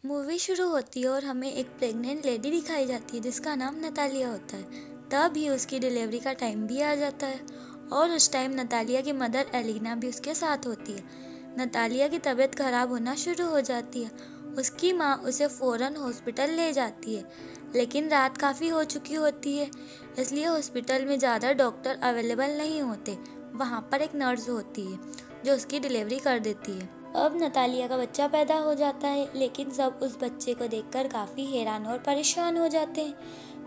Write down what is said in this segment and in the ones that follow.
Movie शुरू होती है और हमें एक प्रेग्नेंट लेडी दिखाई जाती है जिसका नाम नतालिया होता है। तभी उसकी डिलीवरी का टाइम भी आ जाता है और उस टाइम नतालिया की मदर एलिना भी उसके साथ होती है। नतालिया की तबीयत खराब होना शुरू हो जाती है। उसकी माँ उसे फ़ौरन हॉस्पिटल ले जाती है, लेकिन रात काफ़ी हो चुकी होती है, इसलिए हॉस्पिटल में ज़्यादा डॉक्टर अवेलेबल नहीं होते। वहाँ पर एक नर्स होती है जो उसकी डिलीवरी कर देती है। अब नतालिया का बच्चा पैदा हो जाता है, लेकिन सब उस बच्चे को देखकर काफ़ी हैरान और परेशान हो जाते हैं,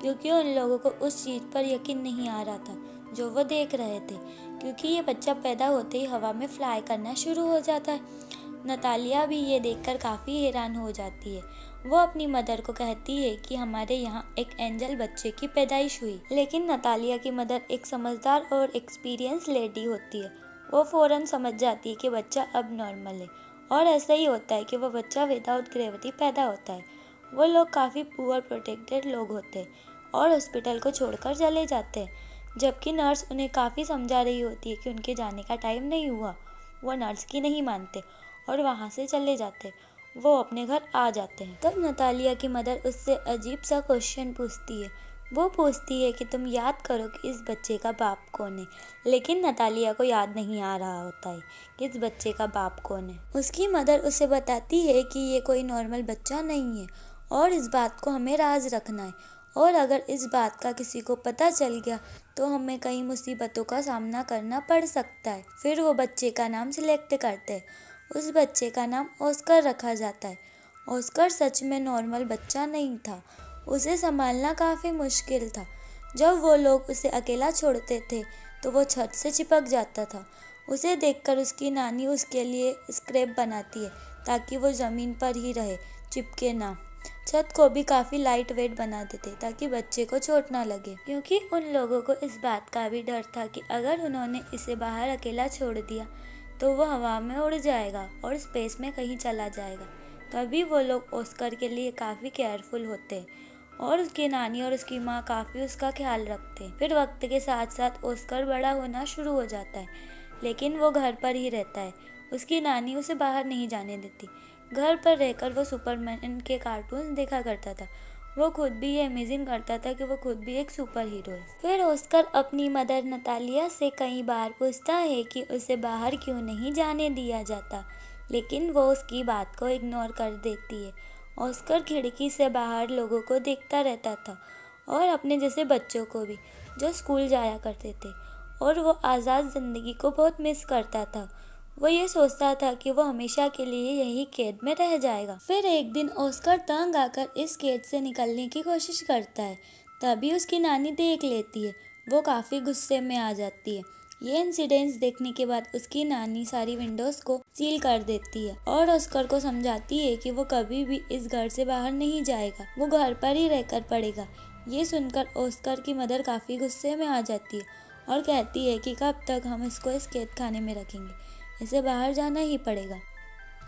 क्योंकि उन लोगों को उस चीज़ पर यकीन नहीं आ रहा था जो वो देख रहे थे, क्योंकि ये बच्चा पैदा होते ही हवा में फ्लाई करना शुरू हो जाता है। नतालिया भी ये देखकर काफ़ी हैरान हो जाती है। वो अपनी मदर को कहती है कि हमारे यहाँ एक एंजल बच्चे की पैदाइश हुई, लेकिन नतालिया की मदर एक समझदार और एक्सपीरियंस लेडी होती है। वो फ़ौरन समझ जाती है कि बच्चा अब नॉर्मल है, और ऐसा ही होता है कि वह बच्चा विदाउट ग्रेविटी पैदा होता है। वो लोग काफ़ी पुअर प्रोटेक्टेड लोग होते हैं और हॉस्पिटल को छोड़कर चले जाते हैं, जबकि नर्स उन्हें काफ़ी समझा रही होती है कि उनके जाने का टाइम नहीं हुआ। वो नर्स की नहीं मानते और वहाँ से चले जाते। वो अपने घर आ जाते हैं। तब नतालिया की मदर उससे अजीब सा क्वेश्चन पूछती है। वो पूछती है कि तुम याद करो कि इस बच्चे का बाप कौन है, लेकिन नतालिया को याद नहीं आ रहा होता है कि इस बच्चे का बाप कौन है। उसकी मदर उसे बताती है कि ये कोई नॉर्मल बच्चा नहीं है और इस बात को हमें राज रखना है, और अगर इस बात का किसी को पता चल गया तो हमें कई मुसीबतों का सामना करना पड़ सकता है। फिर वो बच्चे का नाम सिलेक्ट करते हैं। उस बच्चे का नाम ऑस्कर रखा जाता है। ऑस्कर सच में नॉर्मल बच्चा नहीं था। उसे संभालना काफ़ी मुश्किल था। जब वो लोग उसे अकेला छोड़ते थे तो वो छत से चिपक जाता था। उसे देखकर उसकी नानी उसके लिए स्क्रैप बनाती है ताकि वो ज़मीन पर ही रहे, चिपके ना। छत को भी काफ़ी लाइट वेट बना देते ताकि बच्चे को चोट ना लगे, क्योंकि उन लोगों को इस बात का भी डर था कि अगर उन्होंने इसे बाहर अकेला छोड़ दिया तो वो हवा में उड़ जाएगा और स्पेस में कहीं चला जाएगा। तभी वो लोग ऑस्कर के लिए काफ़ी केयरफुल होते हैं और उसकी नानी और उसकी माँ काफ़ी उसका ख्याल रखते हैं। फिर वक्त के साथ साथ ऑस्कर बड़ा होना शुरू हो जाता है, लेकिन वो घर पर ही रहता है। उसकी नानी उसे बाहर नहीं जाने देती। घर पर रहकर वो सुपरमैन के कार्टून देखा करता था। वो खुद भी ये इमेजिन करता था कि वो खुद भी एक सुपर हीरो है। फिर ऑस्कर अपनी मदर नतालिया से कई बार पूछता है कि उसे बाहर क्यों नहीं जाने दिया जाता, लेकिन वो उसकी बात को इग्नोर कर देती है। ऑस्कर खिड़की से बाहर लोगों को देखता रहता था और अपने जैसे बच्चों को भी, जो स्कूल जाया करते थे, और वो आज़ाद ज़िंदगी को बहुत मिस करता था। वो ये सोचता था कि वो हमेशा के लिए यही कैद में रह जाएगा। फिर एक दिन ऑस्कर तंग आकर इस कैद से निकलने की कोशिश करता है। तभी उसकी नानी देख लेती है। वो काफ़ी गुस्से में आ जाती है। ये इंसिडेंट्स देखने के बाद उसकी नानी सारी विंडोज़ को सील कर देती है और ऑस्कर को समझाती है कि वो कभी भी इस घर से बाहर नहीं जाएगा, वो घर पर ही रहकर पड़ेगा। ये सुनकर ऑस्कर की मदर काफ़ी गुस्से में आ जाती है और कहती है कि कब तक हम इसको इस कैद खाने में रखेंगे, इसे बाहर जाना ही पड़ेगा।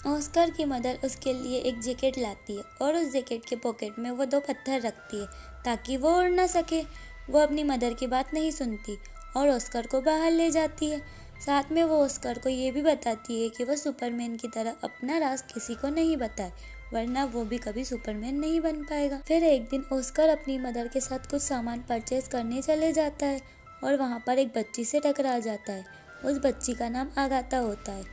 ऑस्कर की मदर उसके लिए एक जैकेट लाती है और उस जैकेट के पॉकेट में वो 2 पत्थर रखती है ताकि वो उड़ ना सके। वो अपनी मदर की बात नहीं सुनती और ऑस्कर को बाहर ले जाती है। साथ में वो ऑस्कर को ये भी बताती है कि वो सुपरमैन की तरह अपना राज किसी को नहीं बताए, वरना वो भी कभी सुपरमैन नहीं बन पाएगा। फिर एक दिन ऑस्कर अपनी मदर के साथ कुछ सामान परचेज करने चले जाता है और वहाँ पर एक बच्ची से टकरा जाता है। उस बच्ची का नाम आगाथा होता है।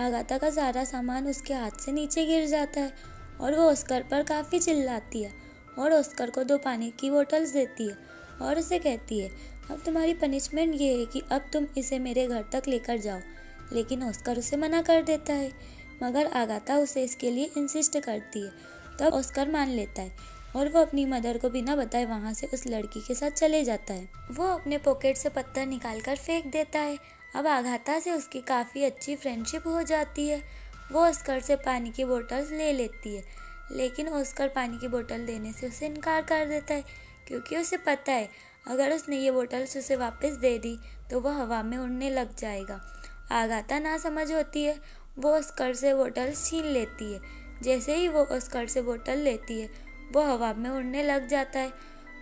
आगाथा का सारा सामान उसके हाथ से नीचे गिर जाता है और वो ऑस्कर पर काफ़ी चिल्लाती है और ऑस्कर को 2 पानी की बोतल्स देती है और उसे कहती है, अब तुम्हारी पनिशमेंट ये है कि अब तुम इसे मेरे घर तक लेकर जाओ। लेकिन ऑस्कर उसे मना कर देता है, मगर आगाथा उसे इसके लिए इंसिस्ट करती है। तब ऑस्कर मान लेता है और वो अपनी मदर को बिना बताए वहाँ से उस लड़की के साथ चले जाता है। वो अपने पॉकेट से पत्थर निकाल कर फेंक देता है। अब आगाथा से उसकी काफ़ी अच्छी फ्रेंडशिप हो जाती है। वो ऑस्कर से पानी की बोतल्स ले लेती है, लेकिन ऑस्कर पानी की बोतल देने से उसे इनकार कर देता है, क्योंकि उसे पता है अगर उसने ये बोतल्स उसे वापस दे दी तो वह हवा में उड़ने लग जाएगा। आगाथा ना समझ होती है। वो ऑस्कर से बोतल्स छीन लेती है। जैसे ही वो ऑस्कर से बोतल लेती है वो हवा में उड़ने लग जाता है।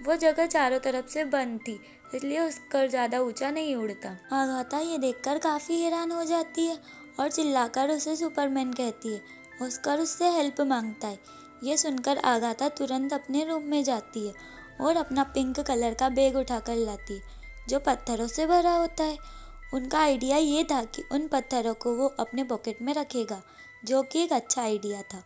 वो जगह चारों तरफ से बंद थी, इसलिए ऑस्कर ज़्यादा ऊंचा नहीं उड़ता। आगाथा ये देखकर काफ़ी हैरान हो जाती है और चिल्लाकर उसे सुपरमैन कहती है। ऑस्कर उससे हेल्प मांगता है, ये सुनकर आगाथा तुरंत अपने रूम में जाती है और अपना पिंक कलर का बैग उठाकर लाती है जो पत्थरों से भरा होता है। उनका आइडिया ये था कि उन पत्थरों को वो अपने पॉकेट में रखेगा, जो कि एक अच्छा आइडिया था।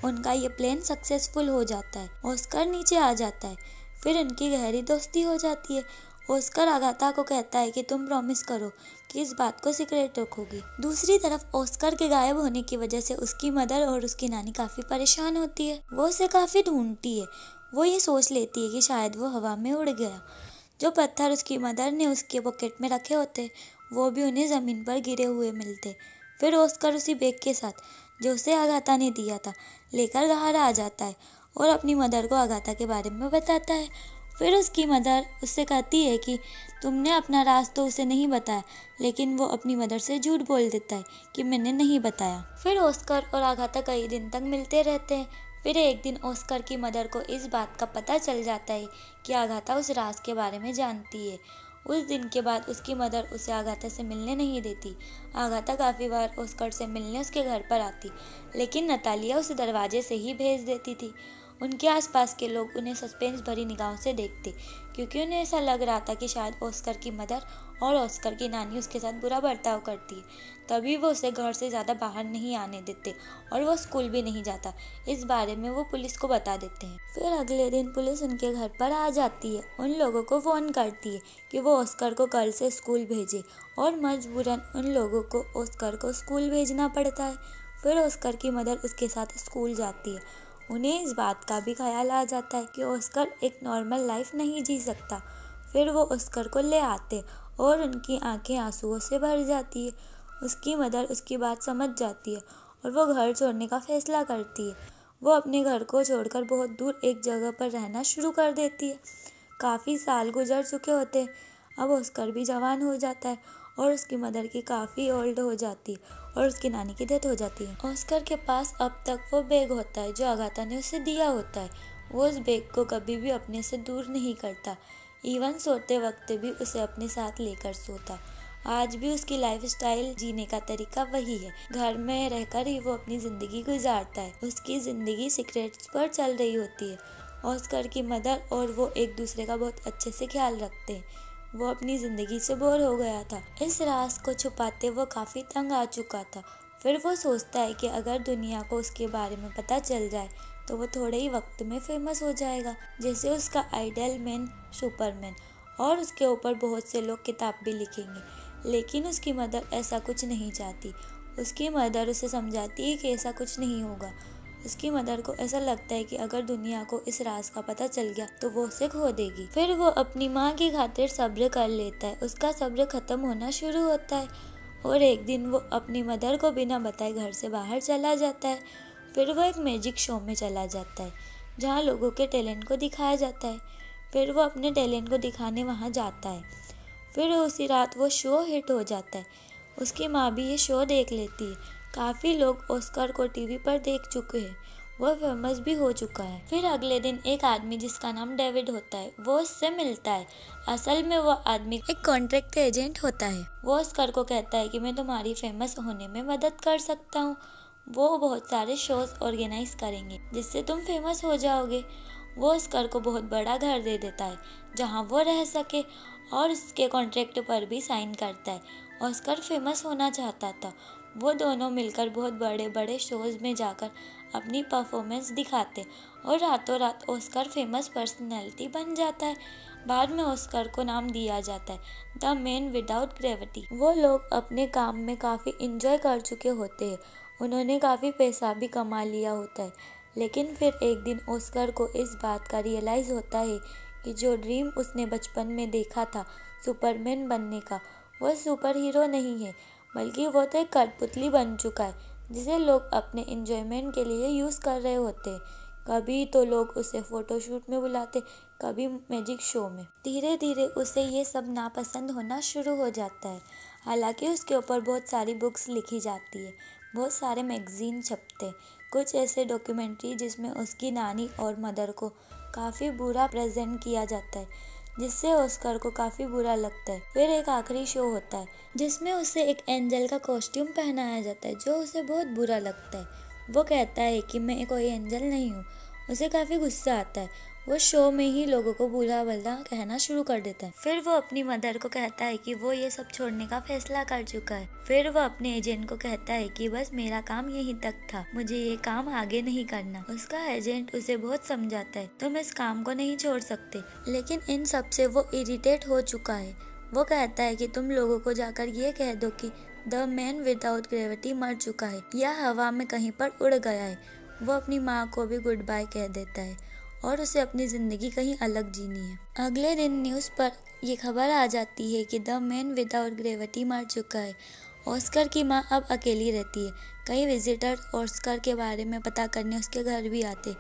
उनका ये प्लान सक्सेसफुल हो जाता है। ऑस्कर नीचे आ जाता है, फिर उनकी गहरी दोस्ती हो जाती है। ऑस्कर आगाथा को कहता है कि तुम प्रॉमिस करो कि इस बात को सीक्रेट रखोगी। दूसरी तरफ ऑस्कर के गायब होने की वजह से उसकी मदर और उसकी नानी काफी परेशान होती है। वो उसे काफी ढूंढती है। वो ये सोच लेती है कि शायद वो हवा में उड़ गया। जो पत्थर उसकी मदर ने उसके पॉकेट में रखे होते वो भी उन्हें जमीन पर गिरे हुए मिलते। फिर ऑस्कर उसी बैग के साथ जो उसे आगाथा ने दिया था लेकर बाहर आ जाता है और अपनी मदर को आगाथा के बारे में बताता है। फिर उसकी मदर उससे कहती है कि तुमने अपना राज तो उसे नहीं बताया, लेकिन वो अपनी मदर से झूठ बोल देता है कि मैंने नहीं बताया। फिर ऑस्कर और आगाथा कई दिन तक मिलते रहते हैं। फिर एक दिन ऑस्कर की मदर को इस बात का पता चल जाता है कि आगाथा उस राज के बारे में जानती है। उस दिन के बाद उसकी मदर उसे आगाथा से मिलने नहीं देती। आगाथा काफ़ी बार ऑस्कर से मिलने उसके घर पर आती, लेकिन नतालिया उसे दरवाजे से ही भेज देती थी। उनके आसपास के लोग उन्हें सस्पेंस भरी निगाहों से देखते, क्योंकि उन्हें ऐसा लग रहा था कि शायद ऑस्कर की मदर और ऑस्कर की नानी उसके साथ बुरा बर्ताव करती है। तभी वो उसे घर से ज़्यादा बाहर नहीं आने देते और वो स्कूल भी नहीं जाता। इस बारे में वो पुलिस को बता देते हैं। फिर अगले दिन पुलिस उनके घर पर आ जाती है। उन लोगों को फ़ोन करती है कि वो ऑस्कर को कल से स्कूल भेजे और मजबूरन उन लोगों को ऑस्कर को स्कूल भेजना पड़ता है। फिर ऑस्कर की मदर उसके साथ स्कूल जाती है। उन्हें इस बात का भी ख्याल आ जाता है कि ऑस्कर एक नॉर्मल लाइफ नहीं जी सकता। फिर वो ऑस्कर को ले आते और उनकी आंखें आंसुओं से भर जाती है। उसकी मदर उसकी बात समझ जाती है और वो घर छोड़ने का फैसला करती है। वो अपने घर को छोड़कर बहुत दूर एक जगह पर रहना शुरू कर देती है। काफ़ी साल गुजर चुके होते हैं। अब ऑस्कर भी जवान हो जाता है और उसकी मदर की काफ़ी ओल्ड हो जाती है और उसकी नानी की डेथ हो जाती है। ऑस्कर के पास अब तक वो बैग होता है जो आगाथा ने उसे दिया होता है। वो उस बैग को कभी भी अपने से दूर नहीं करता। इवन सोते वक्त भी उसे अपने साथ लेकर सोता। आज भी उसकी लाइफस्टाइल जीने का तरीका वही है। घर में रहकर ही वो अपनी ज़िंदगी गुजारता है। उसकी ज़िंदगी सीक्रेट्स पर चल रही होती है। ऑस्कर की मदर और वो एक दूसरे का बहुत अच्छे से ख्याल रखते हैं। वो अपनी ज़िंदगी से बोर हो गया था। इस राज को छुपाते वो काफ़ी तंग आ चुका था। फिर वो सोचता है कि अगर दुनिया को उसके बारे में पता चल जाए तो वो थोड़े ही वक्त में फेमस हो जाएगा, जैसे उसका आइडल मैन सुपरमैन, और उसके ऊपर बहुत से लोग किताब भी लिखेंगे। लेकिन उसकी मदर ऐसा कुछ नहीं चाहती। उसकी मदर उसे समझाती है कि ऐसा कुछ नहीं होगा। उसकी मदर को ऐसा लगता है कि अगर दुनिया को इस राज का पता चल गया तो वो उसे खो देगी। फिर वो अपनी माँ की खातिर सब्र कर लेता है। उसका सब्र खत्म होना शुरू होता है और एक दिन वो अपनी मदर को बिना बताए घर से बाहर चला जाता है। फिर वो एक मैजिक शो में चला जाता है जहाँ लोगों के टैलेंट को दिखाया जाता है। फिर वो अपने टैलेंट को दिखाने वहाँ जाता है। फिर उसी रात वो शो हिट हो जाता है। उसकी माँ भी ये शो देख लेती है। काफ़ी लोग ऑस्कर को टीवी पर देख चुके हैं। वो फेमस भी हो चुका है। फिर अगले दिन एक आदमी जिसका नाम डेविड होता है वो उससे मिलता है। असल में वो आदमी एक कॉन्ट्रैक्ट एजेंट होता है। वो ऑस्कर को कहता है कि मैं तुम्हारी फेमस होने में मदद कर सकता हूँ। वो बहुत सारे शोज ऑर्गेनाइज करेंगे जिससे तुम फेमस हो जाओगे। वो ऑस्कर को बहुत बड़ा घर दे देता है जहाँ वो रह सके और उसके कॉन्ट्रैक्ट पर भी साइन करता है। ऑस्कर फेमस होना चाहता था। वो दोनों मिलकर बहुत बड़े बड़े शोज़ में जाकर अपनी परफॉर्मेंस दिखाते और रातों रात ऑस्कर फेमस पर्सनैलिटी बन जाता है। बाद में ऑस्कर को नाम दिया जाता है द मैन विदाउट ग्रेविटी। वो लोग अपने काम में काफ़ी इंजॉय कर चुके होते हैं। उन्होंने काफ़ी पैसा भी कमा लिया होता है। लेकिन फिर एक दिन ऑस्कर को इस बात का रियलाइज़ होता है कि जो ड्रीम उसने बचपन में देखा था सुपरमैन बनने का, वो सुपर हीरो नहीं है, बल्कि वो तो एक कठपुतली बन चुका है जिसे लोग अपने इंजॉयमेंट के लिए यूज़ कर रहे होते हैं। कभी तो लोग उसे फ़ोटोशूट में बुलाते, कभी मैजिक शो में। धीरे धीरे उसे ये सब नापसंद होना शुरू हो जाता है। हालांकि उसके ऊपर बहुत सारी बुक्स लिखी जाती है, बहुत सारे मैगज़ीन छपते, कुछ ऐसे डॉक्यूमेंट्री जिसमें उसकी नानी और मदर को काफ़ी बुरा प्रेजेंट किया जाता है, जिससे ऑस्कर को काफ़ी बुरा लगता है। फिर एक आखिरी शो होता है जिसमें उसे एक एंजल का कॉस्ट्यूम पहनाया जाता है जो उसे बहुत बुरा लगता है। वो कहता है कि मैं कोई एंजल नहीं हूँ। उसे काफ़ी गुस्सा आता है। वो शो में ही लोगों को बुरा भला कहना शुरू कर देता है। फिर वो अपनी मदर को कहता है कि वो ये सब छोड़ने का फैसला कर चुका है। फिर वो अपने एजेंट को कहता है कि बस मेरा काम यहीं तक था, मुझे ये काम आगे नहीं करना। उसका एजेंट उसे बहुत समझाता है, तुम इस काम को नहीं छोड़ सकते, लेकिन इन सब से वो इरिटेट हो चुका है। वो कहता है कि तुम लोगों को जाकर ये कह दो कि द मैन विदाउट ग्रेविटी मर चुका है या हवा में कहीं पर उड़ गया है। वो अपनी माँ को भी गुड बाय कह देता है और उसे अपनी ज़िंदगी कहीं अलग जीनी है। अगले दिन न्यूज़ पर ये खबर आ जाती है कि द मैन विदाउट ग्रेविटी मर चुका है। ऑस्कर की माँ अब अकेली रहती है। कई विजिटर ऑस्कर के बारे में पता करने उसके घर भी आते,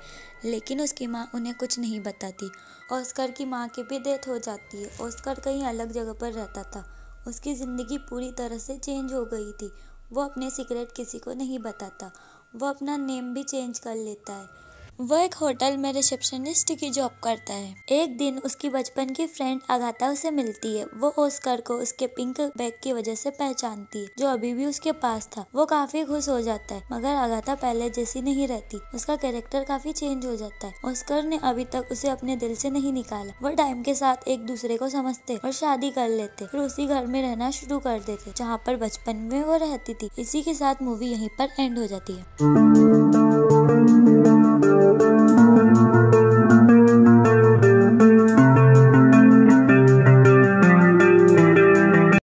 लेकिन उसकी माँ उन्हें कुछ नहीं बताती। ऑस्कर की माँ की भी डेथ हो जाती है। ऑस्कर कहीं अलग जगह पर रहता था। उसकी ज़िंदगी पूरी तरह से चेंज हो गई थी। वो अपने सीक्रेट किसी को नहीं बताता। वो अपना नेम भी चेंज कर लेता है। वो एक होटल में रिसेप्शनिस्ट की जॉब करता है। एक दिन उसकी बचपन की फ्रेंड अगाथा उसे मिलती है। वो ऑस्कर को उसके पिंक बैग की वजह से पहचानती है, जो अभी भी उसके पास था। वो काफी खुश हो जाता है, मगर अगाथा पहले जैसी नहीं रहती। उसका कैरेक्टर काफी चेंज हो जाता है। ऑस्कर ने अभी तक उसे अपने दिल से नहीं निकाला। वो टाइम के साथ एक दूसरे को समझते और शादी कर लेते, फिर उसी घर में रहना शुरू कर देते जहाँ पर बचपन में वो रहती थी। इसी के साथ मूवी यहीं पर एंड हो जाती है।